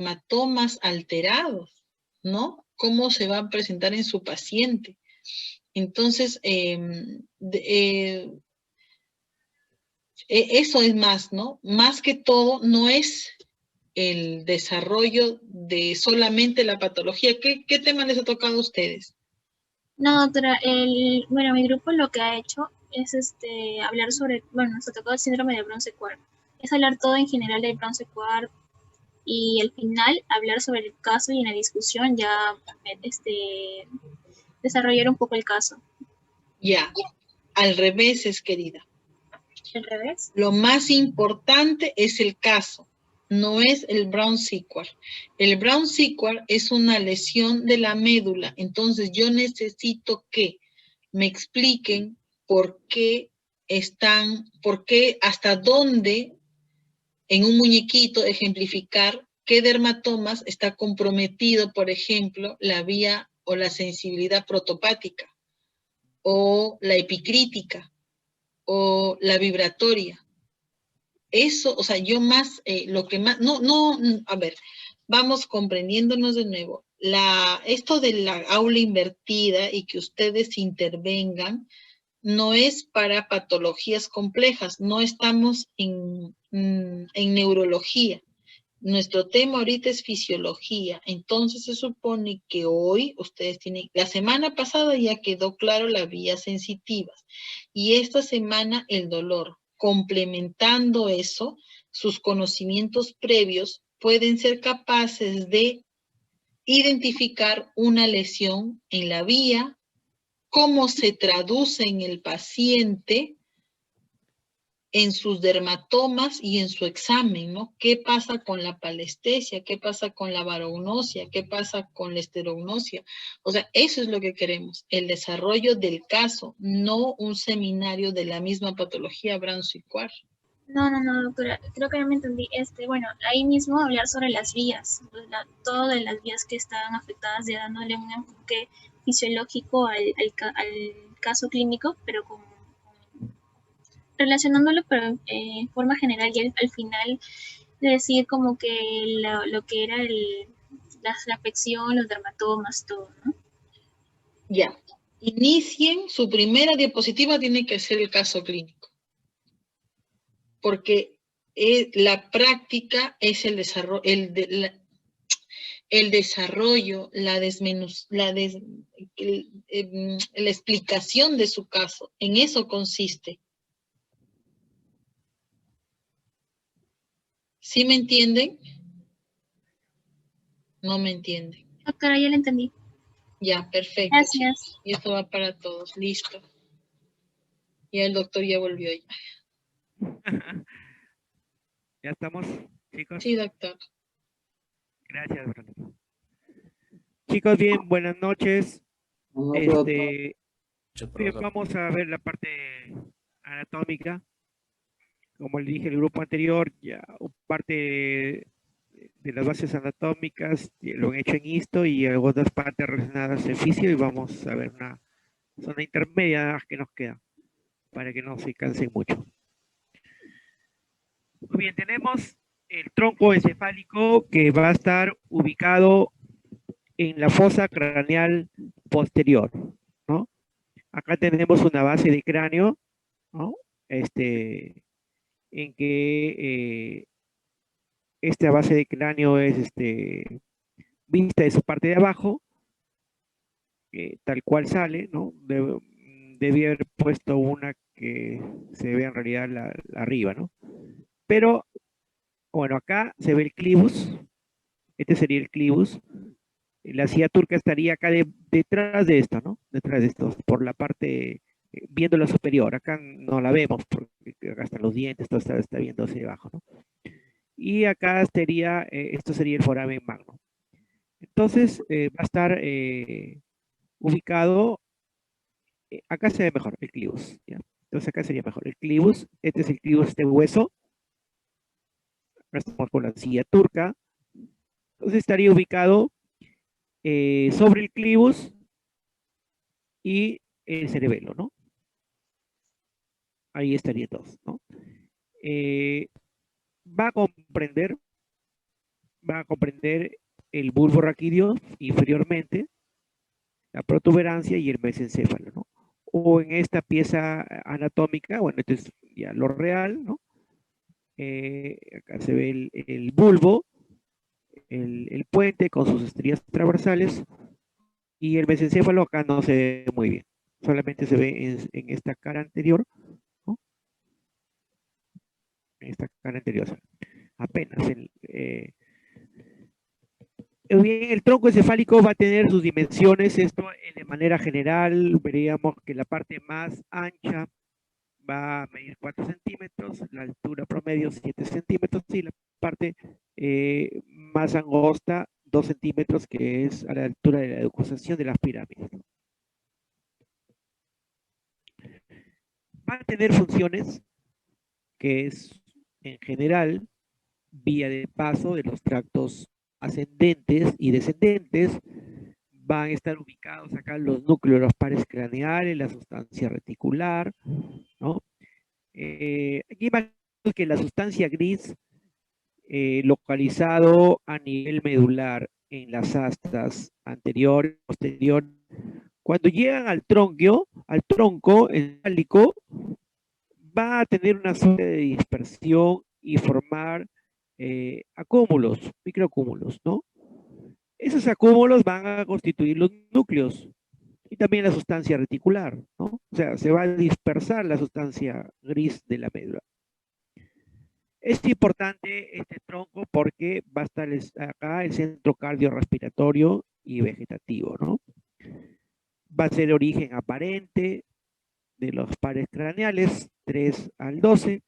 hematomas alterados, ¿no? ¿Cómo se va a presentar en su paciente? Entonces, eso es más, ¿no? Más que todo, no es el desarrollo de solamente la patología. ¿Qué tema les ha tocado a ustedes? No, doctora, bueno, mi grupo lo que ha hecho es hablar sobre, bueno, nos ha tocado el síndrome de Bronce Quart. Es hablar todo en general del Bronce Quart y al final hablar sobre el caso y en la discusión ya desarrollar un poco el caso. Ya, al revés es, querida. ¿Al revés? Lo más importante es el caso, no es el Brown-Séquard. El Brown-Séquard es una lesión de la médula, entonces yo necesito que me expliquen por qué hasta dónde en un muñequito ejemplificar qué dermatomas está comprometido, por ejemplo, la vía o la sensibilidad protopática, o la epicrítica, o la vibratoria. Eso, o sea, yo más, lo que más, a ver, vamos comprendiéndonos de nuevo. Esto de la aula invertida y que ustedes intervengan no es para patologías complejas, no estamos en neurología. Nuestro tema ahorita es fisiología, entonces se supone que hoy ustedes tienen, la semana pasada ya quedó claro las vías sensitivas y esta semana el dolor. Complementando eso, sus conocimientos previos pueden ser capaces de identificar una lesión en la vía, cómo se traduce en el paciente, en sus dermatomas y en su examen, ¿no? ¿Qué pasa con la palestesia? ¿Qué pasa con la varognosia? ¿Qué pasa con la esterognosia? O sea, eso es lo que queremos, el desarrollo del caso, no un seminario de la misma patología Brown-Séquard. No, doctora, creo que ya me entendí. Bueno, ahí mismo hablar sobre las vías, todas las vías que están afectadas, ya dándole un enfoque fisiológico al caso clínico, pero relacionándolo, pero en forma general, y al final de decir como que lo que era la afección, los dermatomas, todo, ¿no? Ya, inicien, su primera diapositiva tiene que ser el caso clínico, porque la práctica es el desarrollo, el desarrollo, la explicación de su caso. En eso consiste. ¿Sí me entienden? No me entienden. Doctora, ya lo entendí. Ya, perfecto, Gracias. chicos. Y esto va para todos. Listo. Ya el doctor ya volvió. Ya estamos, chicos. Sí, doctor. Gracias, Verónica. Chicos, bien, buenas noches. Bien, vamos a ver la parte anatómica. Como le dije el grupo anterior, ya parte de las bases anatómicas lo han hecho en histo y algunas partes relacionadas en fisio y vamos a ver una zona intermedia que nos queda para que no se cansen mucho. Muy bien, tenemos el tronco encefálico que va a estar ubicado en la fosa craneal posterior, ¿no? Acá tenemos una base de cráneo, ¿no? En que esta base de cráneo es vista de su parte de abajo, tal cual sale, ¿no? Debía haber puesto una que se ve en realidad arriba, ¿no? Pero, bueno, acá se ve el clivus, este sería el clivus, la silla turca estaría acá detrás de esto, ¿no? Detrás de esto, por la parte, viendo la superior, acá no la vemos, porque acá están los dientes, todo está viendo hacia abajo, ¿no? Y acá estaría, esto sería el foramen magno. Entonces, va a estar ubicado, acá se ve mejor el clivus, ¿ya? Entonces acá sería mejor el clivus, este es el clivus, este hueso, ahora estamos con la silla turca, entonces estaría ubicado sobre el clivus y el cerebelo, ¿no? Ahí estaría todo, ¿no? Va a comprender va a comprender el bulbo raquídeo inferiormente, la protuberancia y el mesencéfalo, ¿no? O en esta pieza anatómica, bueno, esto es ya lo real, ¿no? Acá se ve el bulbo, el puente con sus estrías transversales, y el mesencéfalo acá no se ve muy bien, solamente se ve en esta cara anterior, ¿no? En esta cara anterior, apenas. Bien, el tronco encefálico va a tener sus dimensiones, esto de manera general, veríamos que la parte más ancha va a medir 4 centímetros, la altura promedio 7 centímetros y la parte más angosta 2 centímetros, que es a la altura de la decusación de las pirámides. Va a tener funciones que es, en general, vía de paso de los tractos ascendentes y descendentes. Van a estar ubicados acá los núcleos de los pares craneales, la sustancia reticular, ¿no? Aquí imaginamos que la sustancia gris, localizado a nivel medular en las astas anterior y posterior, cuando llegan al tronco encefálico, va a tener una suerte de dispersión y formar acúmulos, microacúmulos, ¿no? Esos acúmulos van a constituir los núcleos y también la sustancia reticular, ¿no? O sea, se va a dispersar la sustancia gris de la médula. Es importante este tronco porque va a estar acá el centro cardiorrespiratorio y vegetativo, ¿no? Va a ser el origen aparente de los pares craneales, 3 al 12,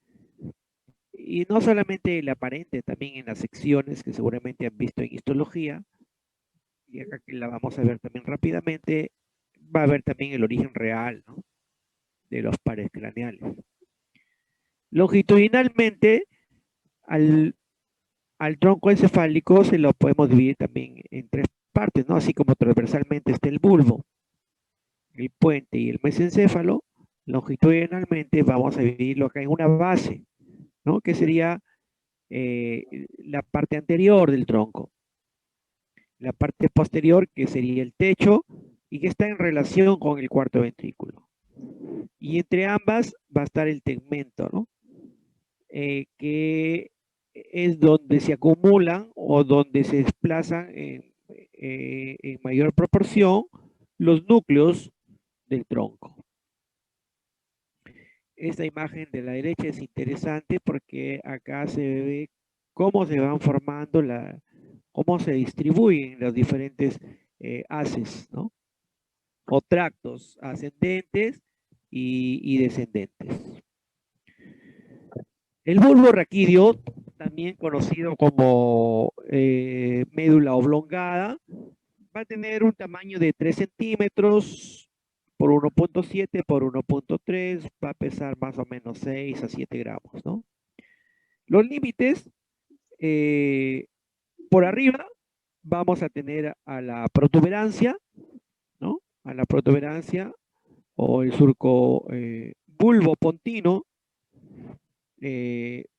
y no solamente el aparente, también en las secciones que seguramente han visto en histología, y acá que la vamos a ver también rápidamente, va a haber también el origen real, ¿no?, de los pares craneales. Longitudinalmente, al tronco encefálico se lo podemos dividir también en 3 partes, ¿no? Así como transversalmente está el bulbo, el puente y el mesencéfalo, longitudinalmente vamos a dividirlo acá en una base, ¿no?, que sería la parte anterior del tronco. La parte posterior, que sería el techo, y que está en relación con el cuarto ventrículo. Y entre ambas va a estar el tegmento, ¿no? Que es donde se acumulan o donde se desplazan en mayor proporción los núcleos del tronco. Esta imagen de la derecha es interesante porque acá se ve cómo se van formando, cómo se distribuyen los diferentes haces, ¿no?, o tractos ascendentes y descendentes. El bulbo raquídeo, también conocido como médula oblongada, va a tener un tamaño de 3 centímetros por 1.7 por 1.3, va a pesar más o menos 6 a 7 gramos, ¿no? Los límites, por arriba vamos a tener a la protuberancia, ¿no?, a la protuberancia o el surco bulbo pontino.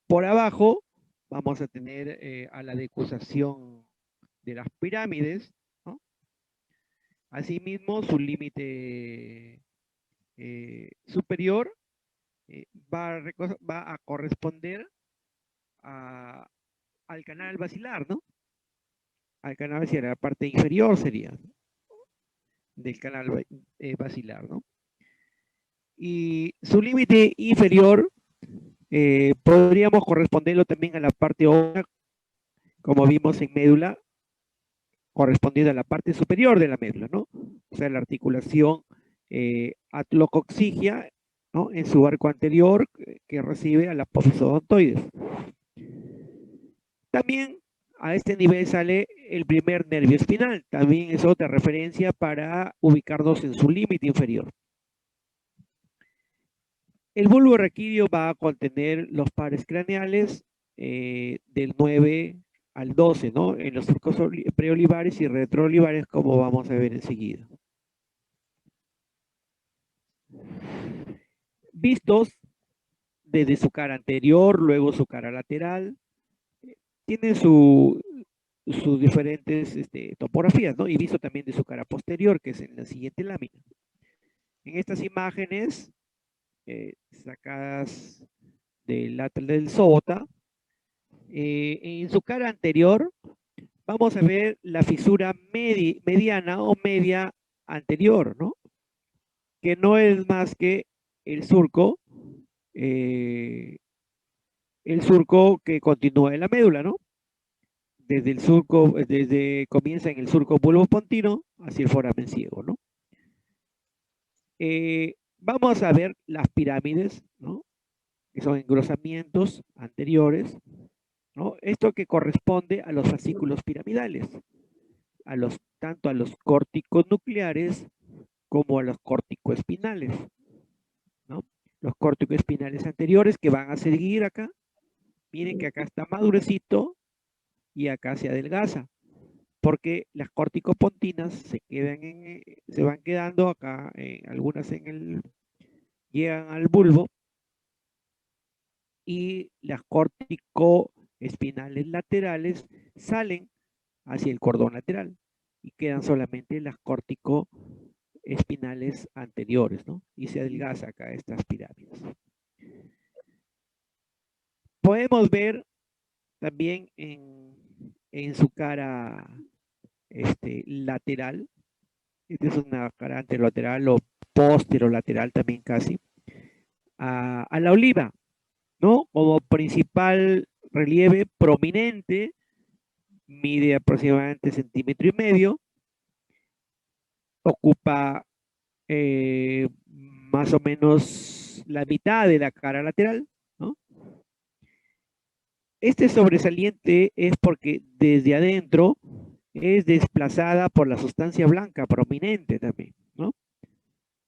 Por abajo vamos a tener a la decusación de las pirámides, ¿no? Asimismo, su límite superior va a corresponder al canal basilar, ¿no? Al canal basilar, la parte inferior sería, ¿no?, del canal basilar, ¿no? Y su límite inferior podríamos corresponderlo también a la parte ósea, como vimos en médula, correspondiendo a la parte superior de la médula, ¿no? O sea, la articulación atlocoxigia, ¿no?, en su arco anterior, que recibe a la apófisis odontoides. También a este nivel sale el primer nervio espinal, también es otra referencia para ubicarnos en su límite inferior. El bulbo raquídeo va a contener los pares craneales del 9 al 12, ¿no?, en los surcos preolivares y retroolivares, como vamos a ver enseguida. Vistos desde su cara anterior, luego su cara lateral, tienen su sus diferentes topografías, ¿no? Y visto también de su cara posterior, que es en la siguiente lámina. En estas imágenes sacadas del Atlas del Sóbota, en su cara anterior vamos a ver la fisura mediana o media anterior, ¿no? Que no es más que el surco que continúa en la médula, ¿no? Desde el surco, comienza en el surco bulbopontino hacia el foramen ciego, ¿no? Vamos a ver las pirámides, ¿no? Que son engrosamientos anteriores, ¿no? Esto que corresponde a los fascículos piramidales, tanto a los córticos nucleares como a los córticoespinales, ¿no? Los córticoespinales anteriores que van a seguir acá, miren que acá está madurecito y acá se adelgaza, porque las córticopontinas se van quedando acá, algunas llegan al bulbo, y las córticoespinales laterales salen hacia el cordón lateral y quedan solamente las córticoespinales anteriores, ¿no? Y se adelgaza acá estas pirámides. Podemos ver también en su cara lateral, esta es una cara anterolateral o posterolateral también casi, a la oliva, ¿no? Como principal relieve prominente, mide aproximadamente 1,5 centímetros, ocupa más o menos la mitad de la cara lateral, ¿no? Este sobresaliente es porque desde adentro es desplazada por la sustancia blanca prominente también, ¿no?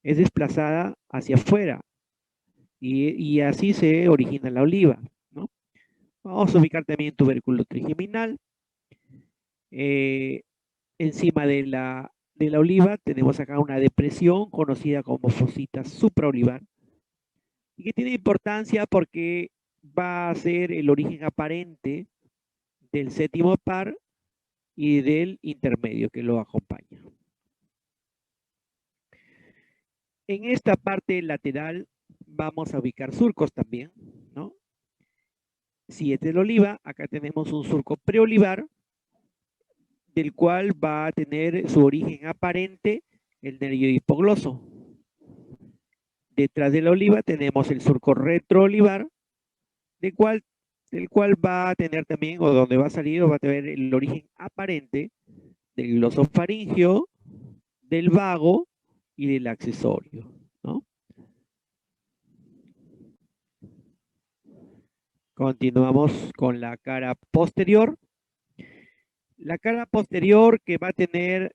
Es desplazada hacia afuera y así se origina la oliva, ¿no? Vamos a ubicar también tubérculo trigeminal. Encima de la oliva tenemos acá una depresión conocida como fosita supraolivar y que tiene importancia porque va a ser el origen aparente del séptimo par y del intermedio que lo acompaña. En esta parte lateral vamos a ubicar surcos también, ¿no? Si este es la oliva, acá tenemos un surco preolivar, del cual va a tener su origen aparente el nervio hipogloso. Detrás de la oliva tenemos el surco retroolivar, del cual va a tener también, o donde va a salir, o va a tener el origen aparente del glosofaringio, del vago y del accesorio, ¿no? Continuamos con la cara posterior. La cara posterior que va a tener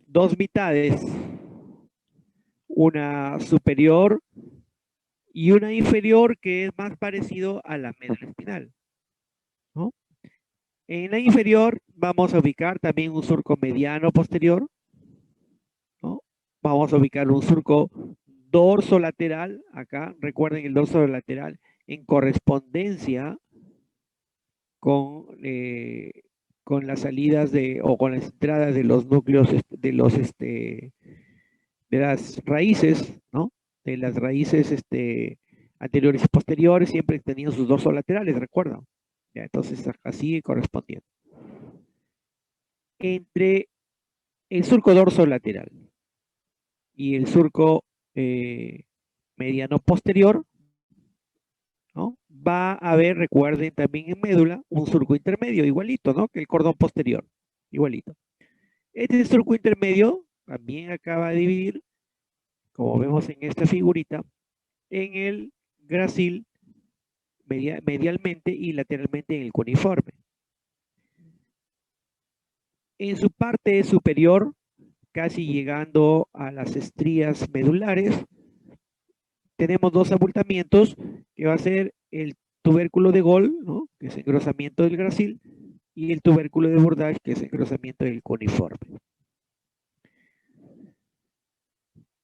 dos mitades, una superior y una inferior que es más parecido a la médula espinal, ¿no? En la inferior vamos a ubicar también un surco mediano posterior, ¿no? Vamos a ubicar un surco dorsolateral, acá, recuerden el dorsolateral en correspondencia con las salidas o con las entradas de los núcleos, de las raíces, ¿no? De las raíces anteriores y posteriores, siempre tenían sus dorsolaterales, recuerdan. Ya, entonces así correspondiendo. Entre el surco dorsolateral y el surco mediano posterior, ¿no? Va a haber, recuerden también en médula, un surco intermedio, igualito, ¿no? Que el cordón posterior, igualito. Este surco intermedio también acaba de dividir, como vemos en esta figurita, en el gracil medialmente y lateralmente en el cuneiforme. En su parte superior, casi llegando a las estrías medulares, tenemos dos abultamientos que va a ser el tubérculo de Gol, ¿no? Que es engrosamiento del gracil, y el tubérculo de Bourdage, que es engrosamiento del cuneiforme.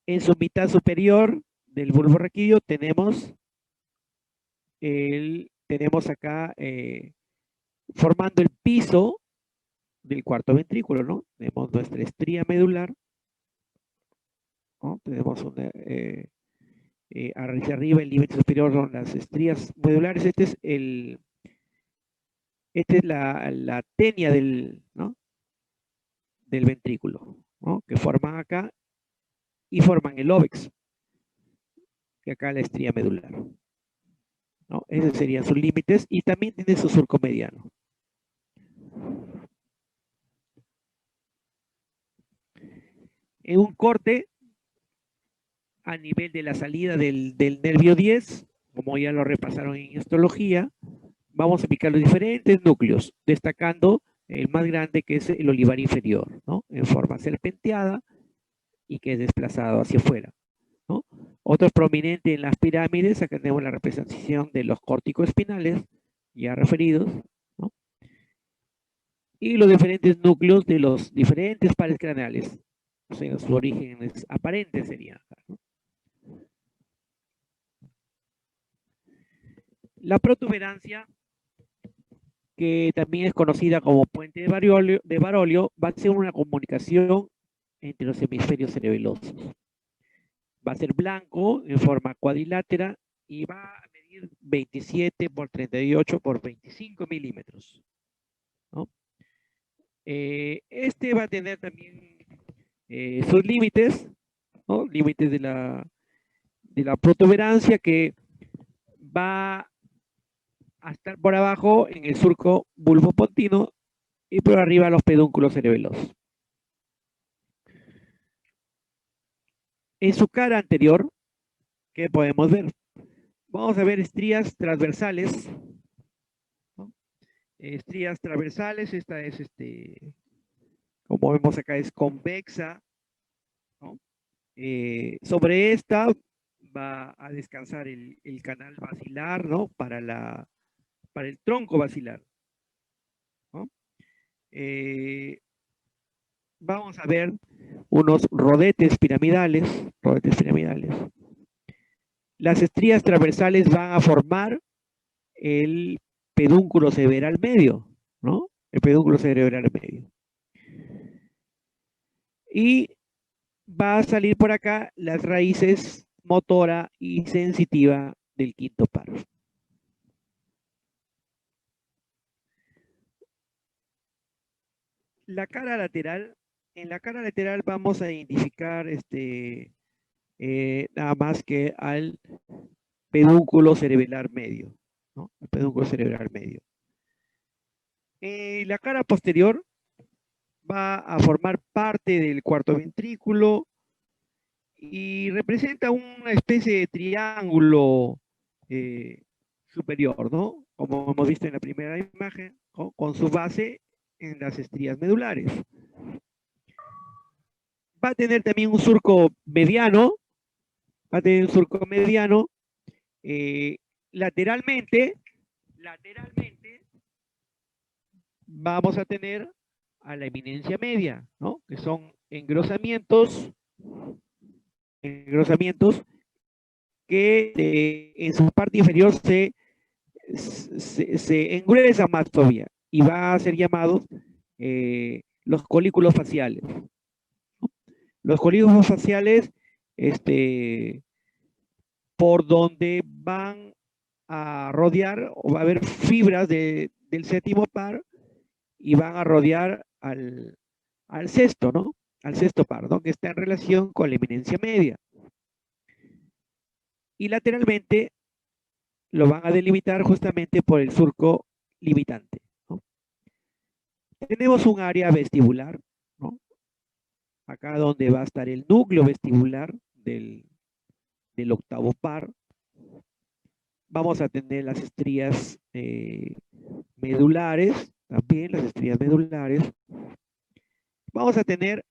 En su mitad superior del bulbo raquídeo tenemos acá formando el piso del cuarto ventrículo, ¿no? Tenemos nuestra estría medular, ¿no? Tenemos una, hacia arriba el límite superior son las estrías medulares. Esta es la tenia del, ¿no? del ventrículo, ¿no? Que forman acá y forman el óvex, que acá la estría medular, ¿no? Esos serían sus límites y también tiene su surco mediano. En un corte a nivel de la salida del nervio 10, como ya lo repasaron en histología, vamos a ubicar los diferentes núcleos, destacando el más grande, que es el olivar inferior, ¿no? En forma serpenteada y que es desplazado hacia afuera, ¿no? Otros prominentes en las pirámides, acá tenemos la representación de los córtico-espinales, ya referidos, ¿no? Y los diferentes núcleos de los diferentes pares craneales, o sea, sus orígenes aparentes serían acá, ¿no? La protuberancia, que también es conocida como puente de Barolio, va a ser una comunicación entre los hemisferios cerebelosos. Va a ser blanco en forma cuadrilátera y va a medir 27 por 38 por 25 milímetros, ¿no? Este va a tener también sus límites, ¿no? Límites de la protuberancia, que va a estar por abajo en el surco bulbopontino y por arriba los pedúnculos cerebelosos. En su cara anterior, ¿qué podemos ver? Vamos a ver estrías transversales, ¿no? Estrías transversales, esta es, como vemos acá, es convexa, ¿no? Sobre esta va a descansar el canal basilar, ¿no? Para el tronco basilar, ¿no? Vamos a ver unos rodetes piramidales, Las estrías transversales van a formar el pedúnculo cerebral medio, ¿no? El pedúnculo cerebral medio. Y va a salir por acá las raíces motora y sensitiva del quinto par. La cara lateral, en la cara lateral vamos a identificar nada más que al pedúnculo cerebral medio, ¿no? El pedúnculo cerebral medio. La cara posterior va a formar parte del cuarto ventrículo y representa una especie de triángulo superior, ¿no? Como hemos visto en la primera imagen, ¿no? Con su base en las estrías medulares. Va a tener también un surco mediano, lateralmente vamos a tener a la eminencia media, ¿no? Que son engrosamientos que en su parte inferior se engruesa más todavía y va a ser llamados los colículos faciales, ¿no? Los colículos faciales, por donde van a rodear, o va a haber fibras del séptimo par y van a rodear al sexto, ¿no? Al sexto par, ¿no? Que está en relación con la eminencia media. Y lateralmente lo van a delimitar justamente por el surco limitante, ¿no? Tenemos un área vestibular, ¿no? Acá donde va a estar el núcleo vestibular del octavo par. Vamos a tener las estrías medulares, también las estrías medulares. Vamos a tener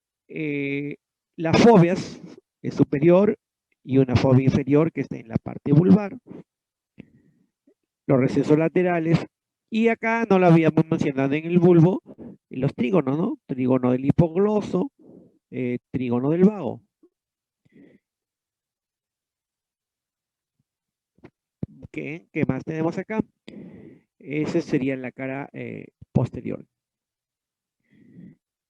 las fobias superior y una fobia inferior que está en la parte vulvar. Los recesos laterales. Y acá no lo habíamos mencionado en el bulbo, los trígonos, ¿no? Trígono del hipogloso, trígono del vago. ¿Qué más tenemos acá? Esa sería la cara posterior.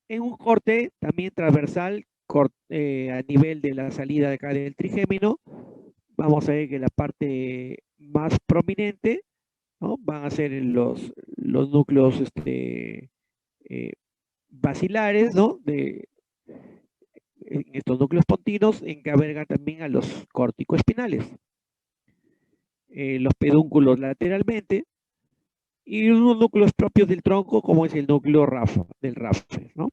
En un corte también transversal, a nivel de la salida de acá del trigémino, vamos a ver que la parte más prominente, ¿no? Van a ser los núcleos basilares, ¿no? En estos núcleos pontinos, en que albergan también a los corticoespinales. Los pedúnculos lateralmente, y unos núcleos propios del tronco, como es el núcleo del Raffer, ¿no?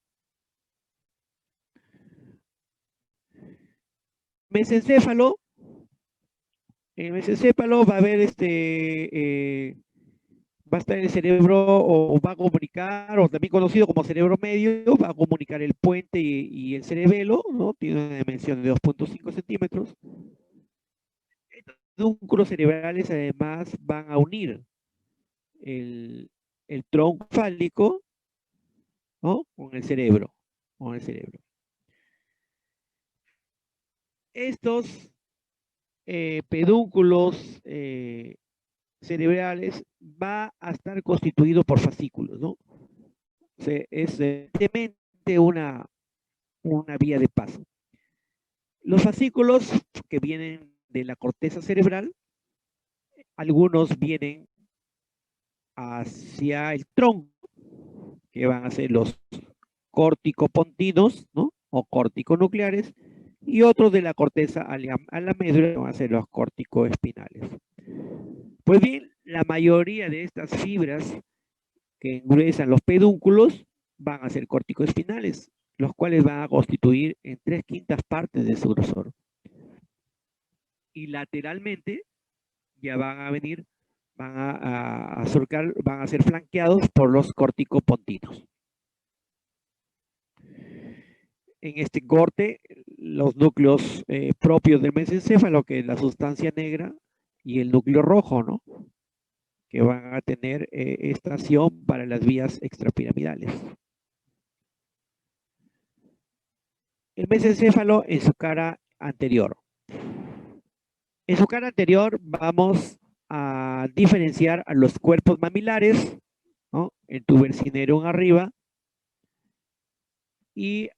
Mesencéfalo. En el mesencéfalo va a haber va a estar el cerebro, o va a comunicar, o también conocido como cerebro medio, va a comunicar el puente y el cerebelo, ¿no? Tiene una dimensión de 2.5 centímetros. Estos núcleos cerebrales además van a unir el tronco fálico, ¿no? Con el cerebro, Estos pedúnculos cerebrales va a estar constituido por fascículos, ¿no? O sea, es evidentemente una vía de paso. Los fascículos que vienen de la corteza cerebral, algunos vienen hacia el tronco, que van a ser los corticopontinos, ¿no? O corticonucleares, y otros de la corteza a la médula, van a ser los corticoespinales. Pues bien, la mayoría de estas fibras que engruesan los pedúnculos van a ser corticoespinales, los cuales van a constituir en 3/5 partes de su grosor. Y lateralmente ya van a venir, van a surcar, van a ser flanqueados por los corticopontinos. En este corte, los núcleos propios del mesencéfalo, que es la sustancia negra, y el núcleo rojo, ¿no? Que van a tener estación para las vías extrapiramidales. El mesencéfalo en su cara anterior. En su cara anterior vamos a diferenciar a los cuerpos mamilares, ¿no? El tubercinerum arriba, y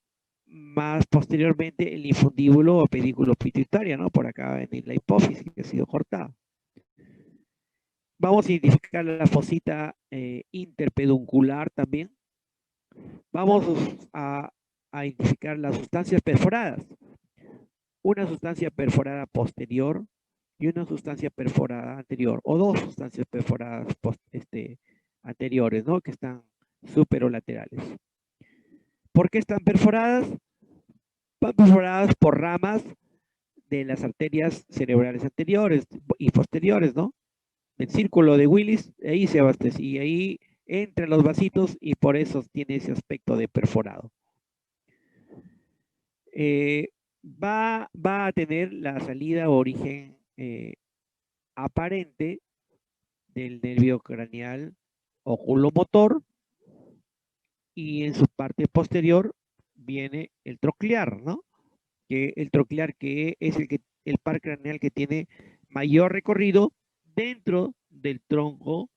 más posteriormente el infundíbulo o pedículo pituitaria, ¿no? Por acá va a venir la hipófisis que ha sido cortada. Vamos a identificar la fosita interpeduncular también. Vamos a identificar las sustancias perforadas. Una sustancia perforada posterior y una sustancia perforada anterior, o dos sustancias perforadas anteriores, ¿no? Que están superolaterales. ¿Por qué están perforadas? Están perforadas por ramas de las arterias cerebrales anteriores y posteriores, ¿no? El círculo de Willis, ahí se abastece, y ahí entran los vasitos, y por eso tiene ese aspecto de perforado. Va a tener la salida o origen aparente del nervio craneal oculomotor, y en su parte posterior viene el troclear, ¿no? Que el troclear, que es el par craneal que tiene mayor recorrido dentro del tronco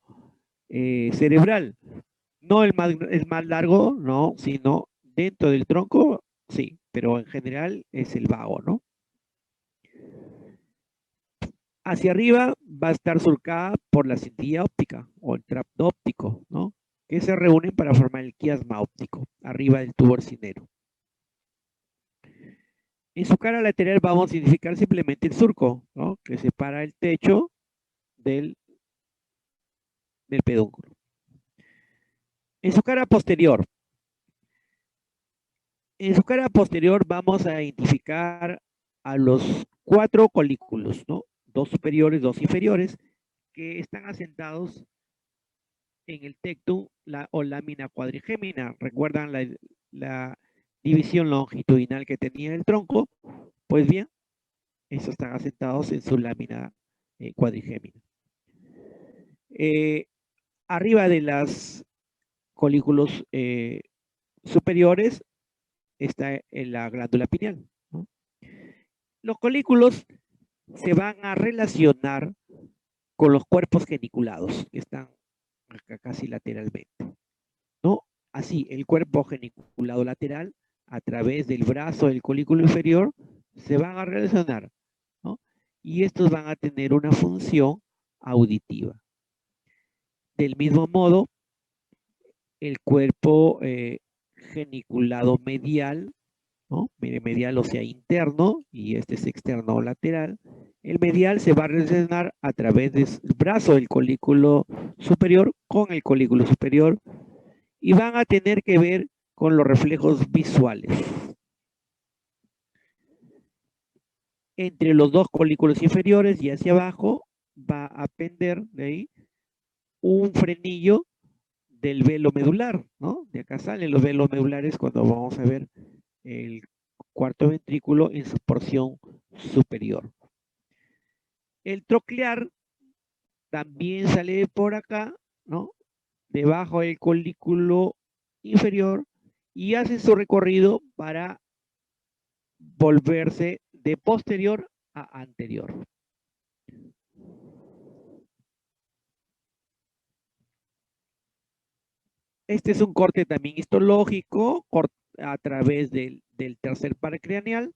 cerebral. No el más largo, no, sino dentro del tronco, sí, pero en general es el vago, ¿no? Hacia arriba va a estar surcada por la cintilla óptica o el trapto óptico, ¿no? Que se reúnen para formar el quiasma óptico, arriba del tubo orcinero. En su cara lateral vamos a identificar simplemente el surco, ¿no? Que separa el techo del pedúnculo. En su cara posterior vamos a identificar a los 4 colículos, ¿no? 2 superiores, 2 inferiores, que están asentados en el tectum o lámina cuadrigémina. ¿Recuerdan la división longitudinal que tenía el tronco? Pues bien, estos están asentados en su lámina cuadrigémina. Arriba de las colículos superiores está en la glándula pineal, ¿no? Los colículos se van a relacionar con los cuerpos geniculados, que están acá casi lateralmente, ¿no? Así, el cuerpo geniculado lateral, a través del brazo del colículo inferior, se van a relacionar, ¿no? Y estos van a tener una función auditiva. Del mismo modo, el cuerpo geniculado medial, ¿no? Mire, medial, o sea, interno, y este es externo o lateral. El medial se va a relacionar a través del brazo del colículo superior con el colículo superior y van a tener que ver con los reflejos visuales. Entre los dos colículos inferiores y hacia abajo va a pender de ahí un frenillo del velo medular, ¿no? De acá salen los velos medulares cuando vamos a ver el cuarto ventrículo en su porción superior. El troclear también sale por acá, ¿no? Debajo del colículo inferior y hace su recorrido para volverse de posterior a anterior. Este es un corte también histológico a través del tercer par craneal,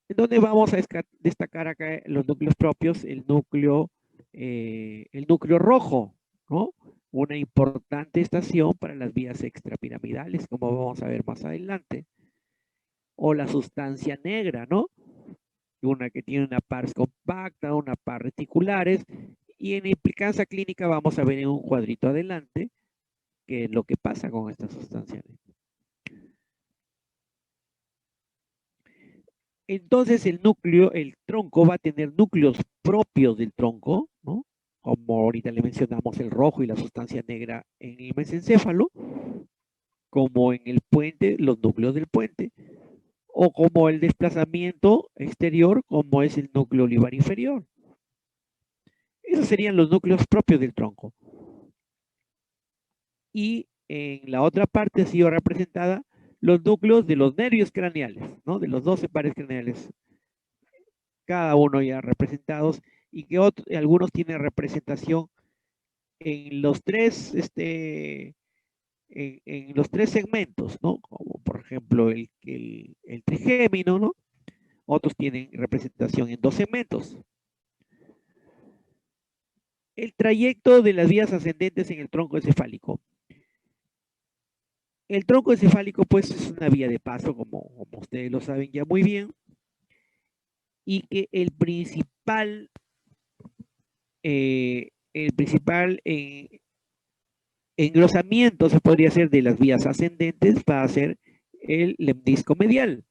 en donde vamos a destacar acá los núcleos propios, el núcleo rojo, ¿no? Una importante estación para las vías extrapiramidales, como vamos a ver más adelante. O la sustancia negra, ¿no? Una que tiene una pars compacta, una par reticulares, y en implicancia clínica vamos a ver en un cuadrito adelante qué es lo que pasa con esta sustancia negra. Entonces el tronco va a tener núcleos propios del tronco, ¿no? Como ahorita le mencionamos el rojo y la sustancia negra en el mesencéfalo, como en el puente, los núcleos del puente, o como el desplazamiento exterior, como es el núcleo olivar inferior. Esos serían los núcleos propios del tronco. Y en la otra parte ha sido representada los núcleos de los nervios craneales, ¿no? De los 12 pares craneales, cada uno ya representados, y que algunos tienen representación en los tres, en los tres segmentos, ¿no? Como por ejemplo el trigémino, ¿no? Otros tienen representación en 2 segmentos. El trayecto de las vías ascendentes en el tronco encefálico. El tronco encefálico, pues, es una vía de paso, como ustedes lo saben ya muy bien, y que el principal engrosamiento, se podría hacer, de las vías ascendentes va a ser el lemnisco medial.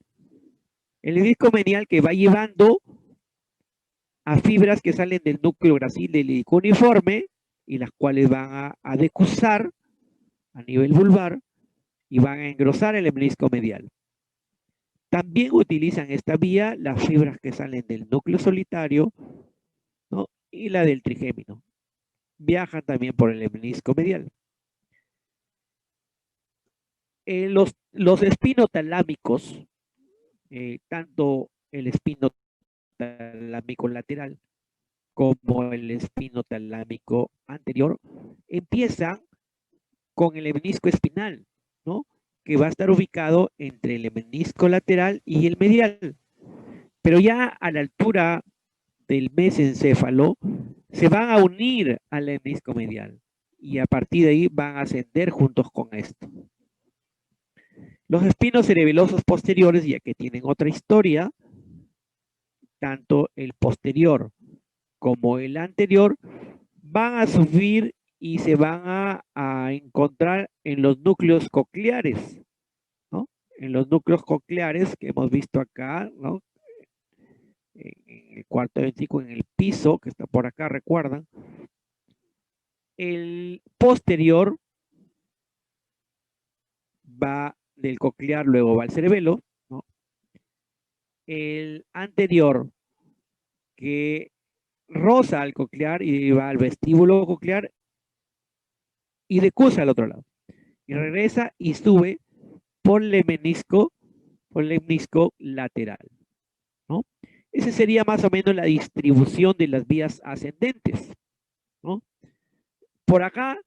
El lemnisco medial que va llevando a fibras que salen del núcleo gracil del helico uniforme y las cuales van a decusar a nivel vulvar y van a engrosar el lemnisco medial. También utilizan esta vía las fibras que salen del núcleo solitario, ¿no? Y la del trigémino. Viajan también por el lemnisco medial. Los espinotalámicos, tanto el espinotalámico lateral como el espinotalámico anterior, empiezan con el lemnisco espinal, ¿no? Que va a estar ubicado entre el lemnisco lateral y el medial. Pero ya a la altura del mesencéfalo se van a unir al lemnisco medial y a partir de ahí van a ascender juntos con esto. Los espinos cerebelosos posteriores, ya que tienen otra historia, tanto el posterior como el anterior, van a subir y se van a encontrar en los núcleos cocleares, ¿no? En los núcleos cocleares que hemos visto acá, ¿no? En el cuarto ventrículo, en el piso, que está por acá, recuerdan. El posterior va del coclear, luego va al cerebelo, ¿no? El anterior, que roza al coclear y va al vestíbulo coclear y decusa al otro lado. Y regresa y sube por el lemnisco lateral, ¿no? Esa sería más o menos la distribución de las vías ascendentes, ¿no? Por acá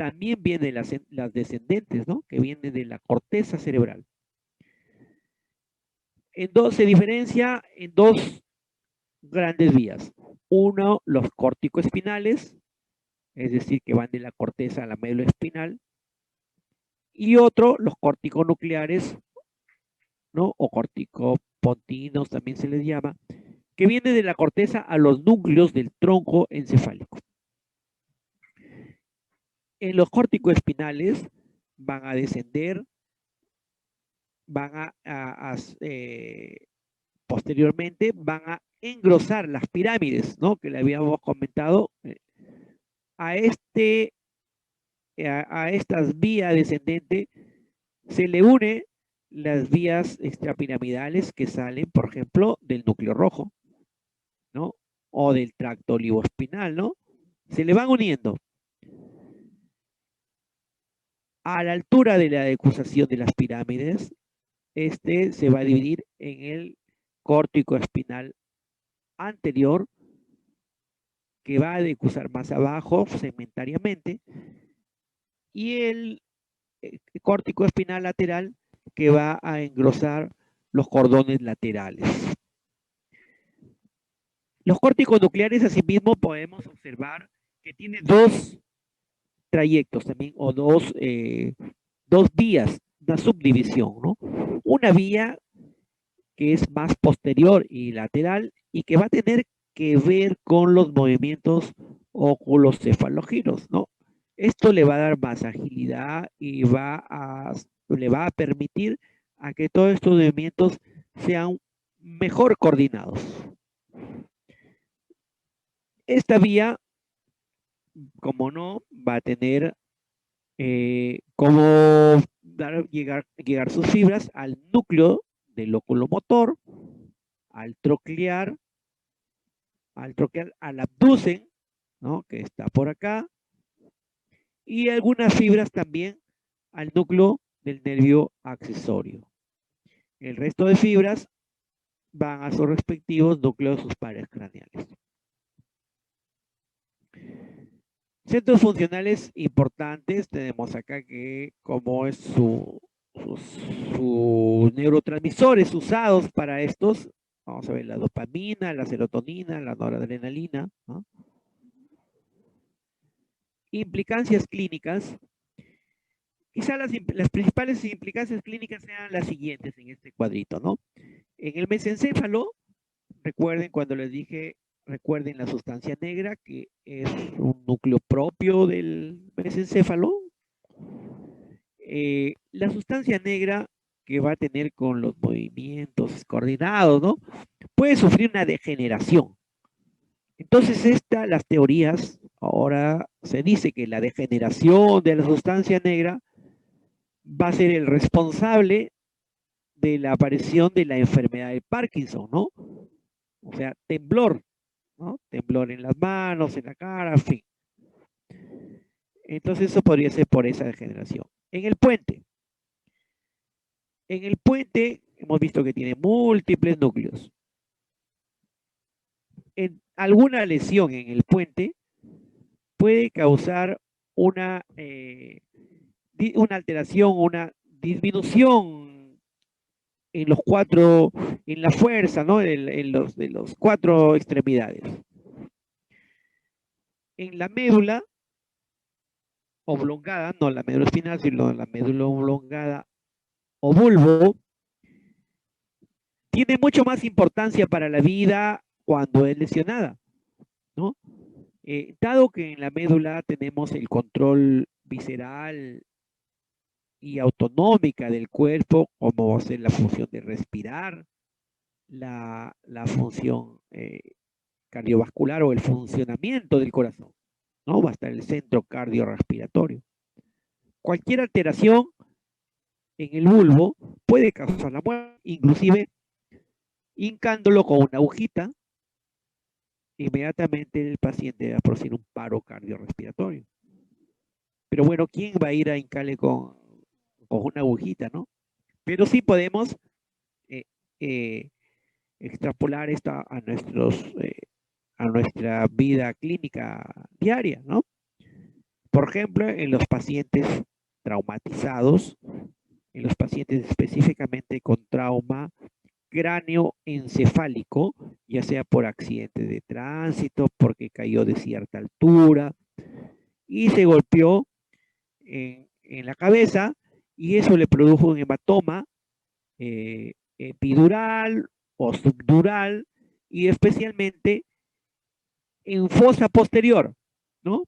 también vienen las descendentes, ¿no? Que vienen de la corteza cerebral. Se diferencia en dos grandes vías. Uno, los corticoespinales, es decir, que van de la corteza a la médula espinal. Y otro, los corticonucleares, ¿no? O corticopontinos también se les llama, que vienen de la corteza a los núcleos del tronco encefálico. En los corticoespinales van a descender, van posteriormente van a engrosar las pirámides, ¿no? Que le habíamos comentado. A estas vías descendentes se le une las vías extrapiramidales que salen, por ejemplo, del núcleo rojo, ¿no? O del tracto olivoespinal, ¿no? Se le van uniendo. A la altura de la decusación de las pirámides, se va a dividir en el córtico espinal anterior, que va a decusar más abajo segmentariamente, y el córtico espinal lateral, que va a engrosar los cordones laterales. Los córticos nucleares, asimismo, podemos observar que tiene dos trayectos también, o dos vías, una subdivisión, ¿no? Una vía que es más posterior y lateral y que va a tener que ver con los movimientos oculocefalogiros, ¿no? Esto le va a dar más agilidad y le va a permitir a que todos estos movimientos sean mejor coordinados. Esta vía, como no, va a tener cómo llegar sus fibras al núcleo del lóculo motor, al troclear, al abducen, ¿no? Que está por acá, y algunas fibras también al núcleo del nervio accesorio. El resto de fibras van a sus respectivos núcleos sus pares craneales. Centros funcionales importantes tenemos acá, que como es sus neurotransmisores usados para estos, vamos a ver la dopamina, la serotonina, la noradrenalina, ¿no? Implicancias clínicas. Quizá las principales implicancias clínicas sean las siguientes en este cuadrito, ¿no? En el mesencéfalo, recuerden cuando les dije, recuerden la sustancia negra, que es un núcleo propio del mesencéfalo. La sustancia negra que va a tener con los movimientos coordinados, ¿no? Puede sufrir una degeneración. Entonces, las teorías, ahora se dice que la degeneración de la sustancia negra va a ser el responsable de la aparición de la enfermedad de Parkinson, ¿no? O sea, temblor, ¿no? Temblor en las manos, en la cara, en fin. Entonces eso podría ser por esa degeneración. En el puente hemos visto que tiene múltiples núcleos. Alguna lesión en el puente puede causar una alteración, una disminución en la fuerza, ¿no? De los cuatro extremidades. En la médula oblongada, no la médula espinal, sino la médula oblongada o bulbo, tiene mucho más importancia para la vida cuando es lesionada, ¿no? Dado que en la médula tenemos el control visceral y autonómica del cuerpo, como va a ser la función de respirar, la función cardiovascular o el funcionamiento del corazón, ¿no? Va a estar el centro cardiorrespiratorio. Cualquier alteración en el bulbo puede causar la muerte, inclusive hincándolo con una agujita, inmediatamente el paciente va a producir un paro cardiorrespiratorio. Pero bueno, ¿quién va a ir a hincarle con una agujita, no? Pero sí podemos extrapolar esto a nuestra vida clínica diaria, ¿no? Por ejemplo, en los pacientes traumatizados, en los pacientes específicamente con trauma cráneoencefálico, ya sea por accidente de tránsito, porque cayó de cierta altura y se golpeó en la cabeza y eso le produjo un hematoma epidural o subdural y especialmente en fosa posterior, ¿no?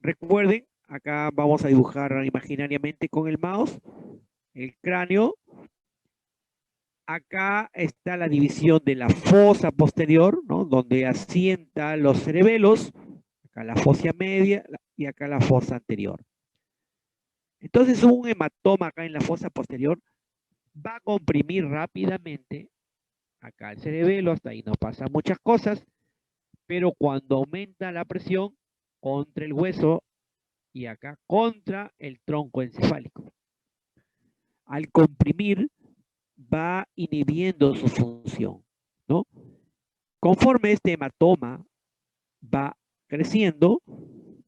Recuerden, acá vamos a dibujar imaginariamente con el mouse el cráneo. Acá está la división de la fosa posterior, ¿no? Donde asienta los cerebelos, acá la fosa media y acá la fosa anterior. Entonces un hematoma acá en la fosa posterior va a comprimir rápidamente acá el cerebelo, hasta ahí no pasan muchas cosas, pero cuando aumenta la presión contra el hueso y acá contra el tronco encefálico, al comprimir va inhibiendo su función, ¿no? Conforme este hematoma va creciendo,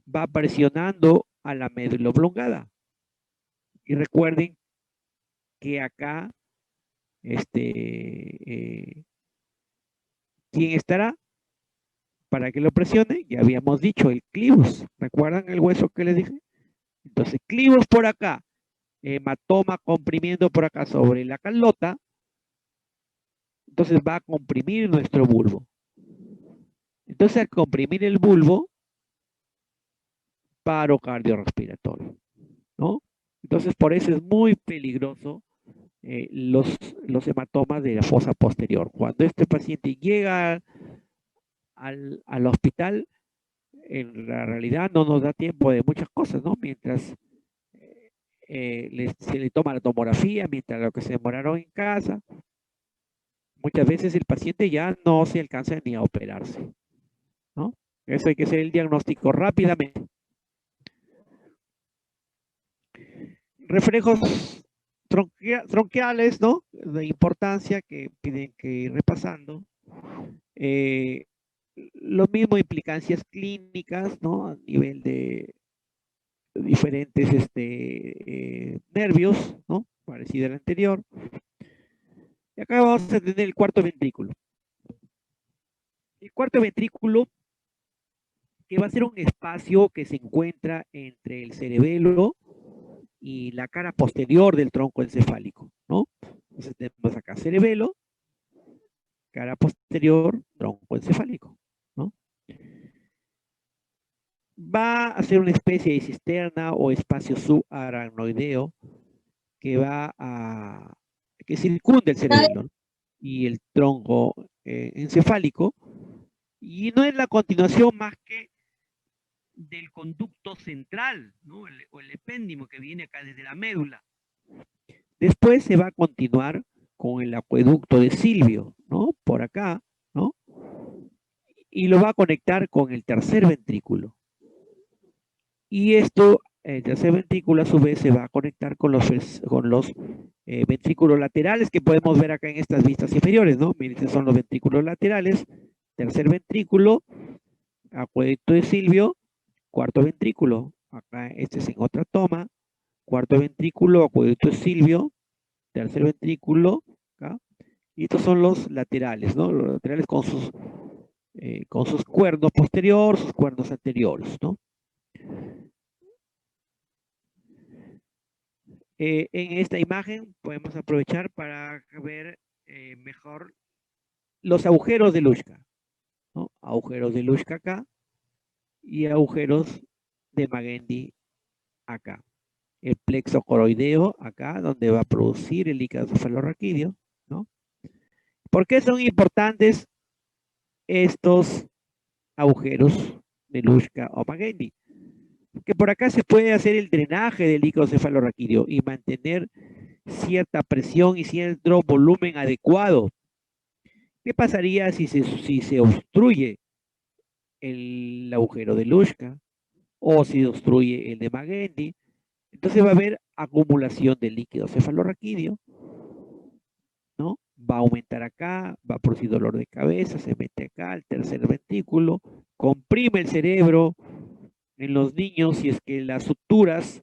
va presionando a la médula oblongada. Y recuerden que acá, ¿quién estará? Para que lo presione, ya habíamos dicho, el clivus. ¿Recuerdan el hueso que les dije? Entonces, clivus por acá, hematoma comprimiendo por acá sobre la calota, entonces va a comprimir nuestro bulbo. Entonces, al comprimir el bulbo, paro cardiorrespiratorio, ¿no? Entonces, por eso es muy peligroso los hematomas de la fosa posterior. Cuando este paciente llega al hospital, en la realidad no nos da tiempo de muchas cosas, ¿no? Mientras se le toma la tomografía, mientras lo que se demoraron en casa, muchas veces el paciente ya no se alcanza ni a operarse, ¿no? Eso hay que hacer el diagnóstico rápidamente. Reflejos tronquiales, ¿no? De importancia que piden que ir repasando. Lo mismo implicancias clínicas, ¿no? A nivel de diferentes nervios, ¿no? Parecido al anterior. Y acá vamos a tener el cuarto ventrículo. El cuarto ventrículo, que va a ser un espacio que se encuentra entre el cerebelo y la cara posterior del tronco encefálico, ¿no? Entonces tenemos acá cerebelo, cara posterior, tronco encefálico, ¿no? Va a ser una especie de cisterna o espacio subaracnoideo que que circunda el cerebelo, ¿no? Y el tronco encefálico, y no es la continuación más que del conducto central, ¿no? O el epéndimo que viene acá desde la médula. Después se va a continuar con el acueducto de Silvio, ¿no? Por acá, ¿no? Y lo va a conectar con el tercer ventrículo. Y esto, el tercer ventrículo a su vez se va a conectar con los ventrículos laterales que podemos ver acá en estas vistas inferiores, ¿no? Miren, estos son los ventrículos laterales, tercer ventrículo, acueducto de Silvio, cuarto ventrículo, acá este es en otra toma, cuarto ventrículo, acueducto de Silvio, tercer ventrículo, acá, y estos son los laterales, ¿no? Los laterales con sus cuernos posteriores, sus cuernos anteriores, ¿no? En esta imagen podemos aprovechar para ver mejor los agujeros de Luschka, ¿no? Agujeros de Luschka acá y agujeros de Magendie acá. El plexo coroideo acá, donde va a producir el líquido cefalorraquídeo, ¿no? ¿Por qué son importantes estos agujeros de Luschka o Magendie? Que por acá se puede hacer el drenaje del líquido cefalorraquídeo y mantener cierta presión y cierto volumen adecuado. ¿Qué pasaría si se obstruye el agujero de Luschka o si obstruye el de Magendie? Entonces va a haber acumulación de líquido cefalorraquídeo, ¿no? Va a aumentar acá, va a producir dolor de cabeza, se mete acá al tercer ventrículo, comprime el cerebro, En los niños, si es que las suturas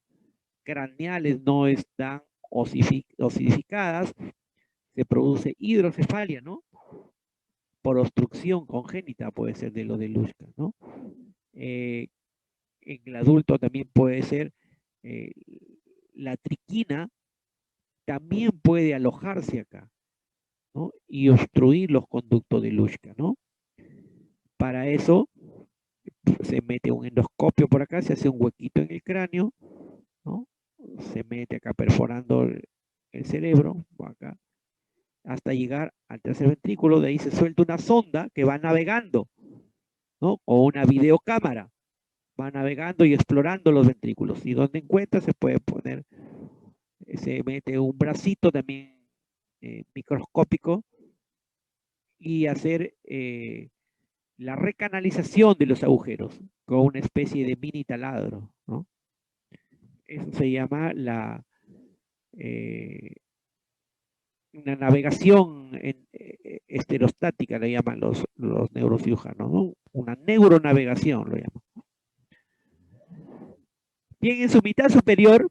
craneales no están osificadas, se produce hidrocefalia, ¿no? Por obstrucción congénita puede ser de lo de Luschka, ¿no? En el adulto también puede ser eh, la triquina, también puede alojarse acá, ¿no? Y obstruir los conductos de Luschka, ¿no? Para eso se mete un endoscopio por acá, se hace un huequito en el cráneo, ¿no? Se mete acá perforando el cerebro, acá, hasta llegar al tercer ventrículo, de ahí se suelta una sonda que va navegando, ¿no? O una videocámara, va navegando y explorando los ventrículos. Y donde encuentra se puede poner, se mete un bracito también microscópico y hacer la recanalización de los agujeros con una especie de mini taladro, ¿no? Eso se llama una navegación esterostática, le llaman los neurocirujanos, ¿no? Una neuronavegación, lo llaman. Bien, en su mitad superior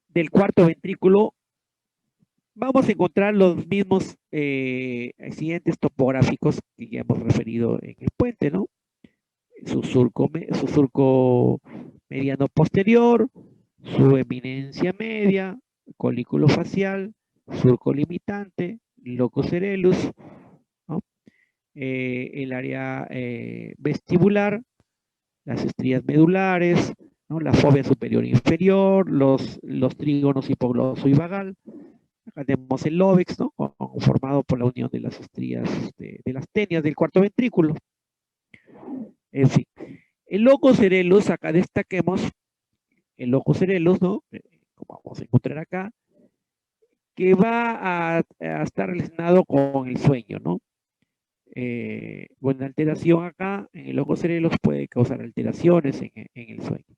del cuarto ventrículo vamos a encontrar los mismos accidentes topográficos que ya hemos referido en el puente, ¿no? Su surco mediano posterior, su eminencia media, colículo facial, surco limitante, locus coeruleus, ¿no? El área vestibular, las estrías medulares, ¿no? La fobia superior e inferior, los trígonos hipogloso y vagal. Acá tenemos el lóbex, ¿no? Formado por la unión de las estrías de las tenias del cuarto ventrículo. En fin, el locus coeruleus, acá destaquemos el locus coeruleus, ¿no? Como vamos a encontrar acá, que va a estar relacionado con el sueño, ¿no? Bueno, alteración acá en el locus coeruleus puede causar alteraciones en el sueño.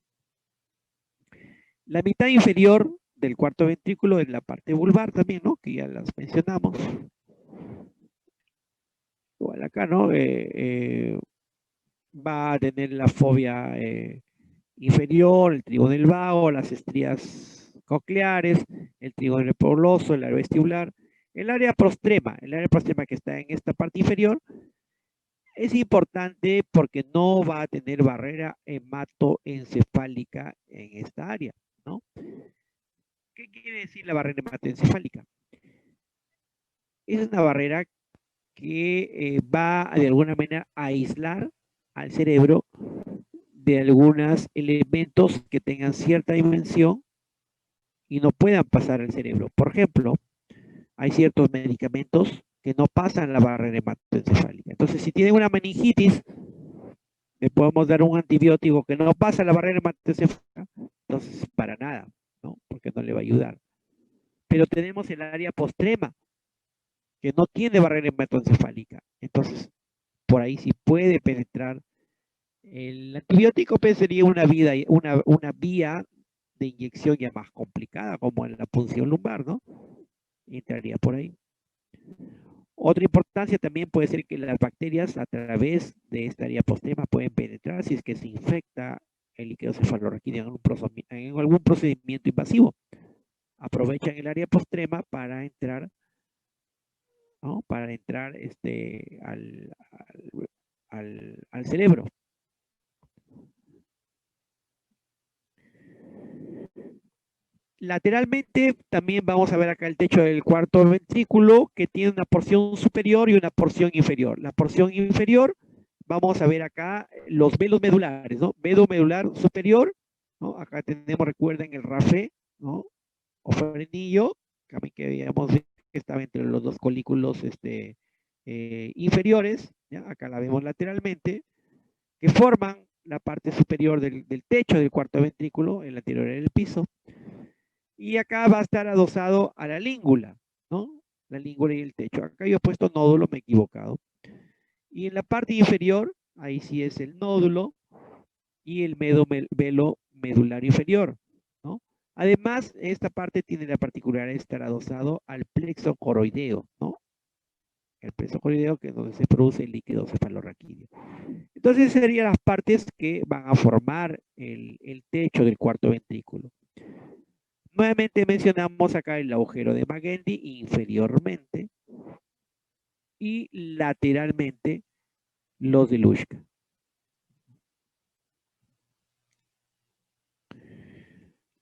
La mitad inferior del cuarto ventrículo es la parte vulvar también, ¿no? Que ya las mencionamos. Igual acá, ¿no? Va a tener la fobia inferior, el trígono del vago, las estrías cocleares, el trígono poloso, el área vestibular, el área prostrema que está en esta parte inferior, es importante porque no va a tener barrera hematoencefálica en esta área, ¿no? ¿Qué quiere decir la barrera hematoencefálica? Es una barrera que va de alguna manera a aislar al cerebro de algunos elementos que tengan cierta dimensión y no puedan pasar al cerebro. Por ejemplo, hay ciertos medicamentos que no pasan la barrera hematoencefálica. Entonces, si tiene una meningitis, le podemos dar un antibiótico que no pasa la barrera hematoencefálica, entonces para nada, ¿no? Porque no le va a ayudar. Pero tenemos el área postrema, que no tiene barrera hematoencefálica. Entonces, por ahí sí puede penetrar. El antibiótico pues, sería una vía de inyección ya más complicada, como en la punción lumbar, ¿no? Entraría por ahí. Otra importancia también puede ser que las bacterias a través de esta área postrema pueden penetrar si es que se infecta el líquido cefalorraquídeo en algún procedimiento invasivo. Aprovechan el área postrema para entrar, ¿no? Para entrar al cerebro. Lateralmente también vamos a ver acá el techo del cuarto ventrículo que tiene una porción superior y una porción inferior. La porción inferior, vamos a ver acá los velos medulares, ¿no? Velo medular superior, ¿no? Acá tenemos, recuerden, el rafé, ¿no? O frenillo, que veíamos que estaba entre los dos colículos inferiores, ¿ya? Acá la vemos lateralmente, que forman la parte superior del techo del cuarto ventrículo, el anterior del piso. Y acá va a estar adosado a la língula, ¿no? La língula y el techo. Acá yo he puesto nódulo, me he equivocado. Y en la parte inferior, ahí sí es el nódulo y el velo medular inferior, ¿no? Además, esta parte tiene la particularidad de estar adosado al plexo coroideo, ¿no? el plexo coroideo, que es donde se produce el líquido cefalorraquídeo. Entonces serían las partes que van a formar el techo del cuarto ventrículo. Nuevamente mencionamos acá el agujero de Magendie inferiormente y lateralmente los de Luschka.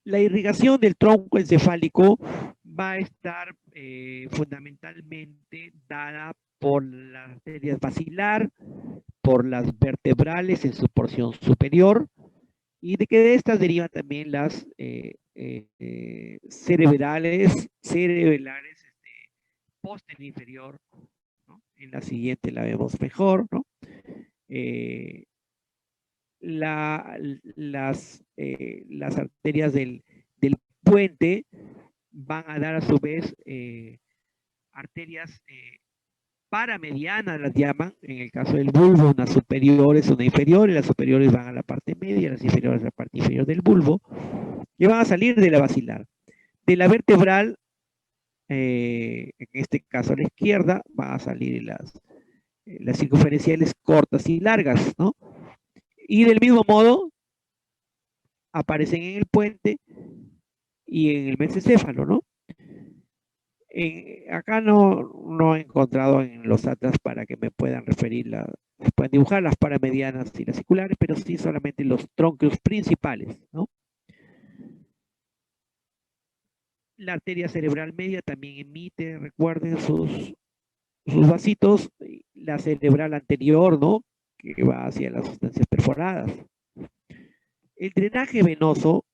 La irrigación del tronco encefálico va a estar fundamentalmente dada por las arterias basilar, por las vertebrales en su porción superior, y de que de estas derivan también las cerebrales póster inferior, ¿no? En la siguiente la vemos mejor, ¿no? Las arterias del puente van a dar a su vez arterias paramedianas, las llaman, en el caso del bulbo, unas superiores, una inferior, y las superiores van a la parte media, las inferiores a la parte inferior del bulbo, y van a salir de la basilar. De la vertebral, en este caso a la izquierda, van a salir las circunferenciales cortas y largas, ¿no? Y del mismo modo, aparecen en el puente y en el mesencéfalo, ¿no? Acá no he encontrado en los atlas para que me puedan referir, se pueden dibujar las paramedianas y las circulares, pero sí solamente los tronquios principales, ¿no? La arteria cerebral media también emite, recuerden, sus vasitos, la cerebral anterior, ¿no? Que va hacia las sustancias perforadas. El drenaje venoso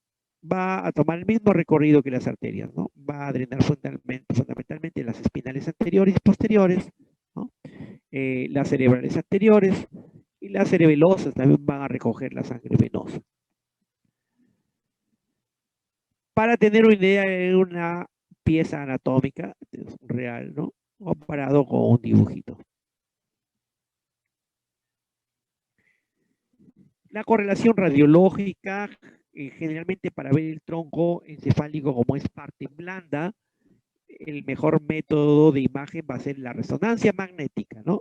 va a tomar el mismo recorrido que las arterias, ¿no? Va a drenar fundamentalmente las espinales anteriores y posteriores, ¿no? Las cerebrales anteriores y las cerebelosas también van a recoger la sangre venosa. Para tener una idea de una pieza anatómica real, ¿no? Comparado con un dibujito. La correlación radiológica, generalmente para ver el tronco encefálico como es parte blanda, el mejor método de imagen va a ser la resonancia magnética, ¿no?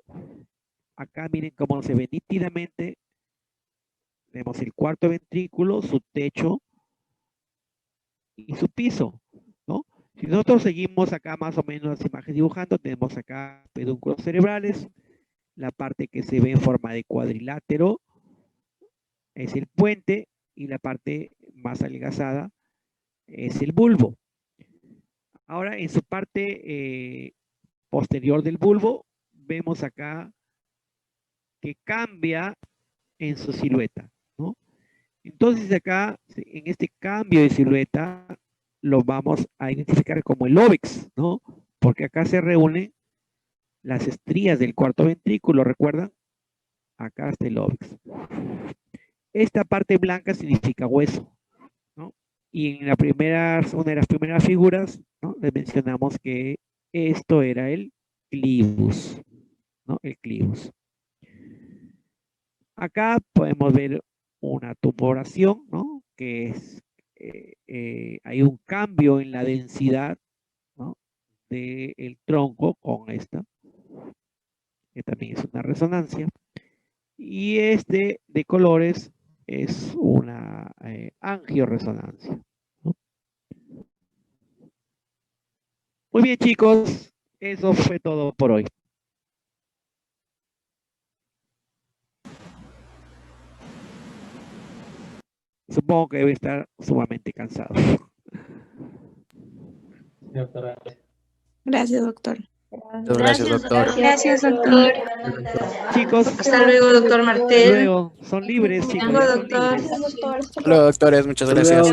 Acá miren cómo se ve nítidamente. Vemos el cuarto ventrículo, su techo y su piso, ¿no? Si nosotros seguimos acá más o menos las imágenes dibujando, tenemos acá pedúnculos cerebrales, la parte que se ve en forma de cuadrilátero es el puente y la parte más adelgazada es el bulbo. Ahora, en su parte posterior del bulbo, vemos acá que cambia en su silueta, ¿no? Entonces acá, en este cambio de silueta, lo vamos a identificar como el óbex, ¿no? Porque acá se reúnen las estrías del cuarto ventrículo, ¿recuerdan? Acá está el óbex. Esta parte blanca significa hueso, ¿no? Y en una de las primeras figuras, ¿no? Les mencionamos que esto era el clivus, ¿no? El clivus. Acá podemos ver una tumoración, ¿no? Que es, hay un cambio en la densidad, ¿no? Del tronco con esta, que también es una resonancia. Y este de colores es una angioresonancia, ¿no? Muy bien, chicos, eso fue todo por hoy. Supongo que debe estar sumamente cansado. Gracias, doctor. Gracias, doctor. Gracias, doctor. Chicos, Hasta luego, doctor Martel. luego son libres, chicos. Hasta luego, doctor. Hola, doctores, muchas gracias.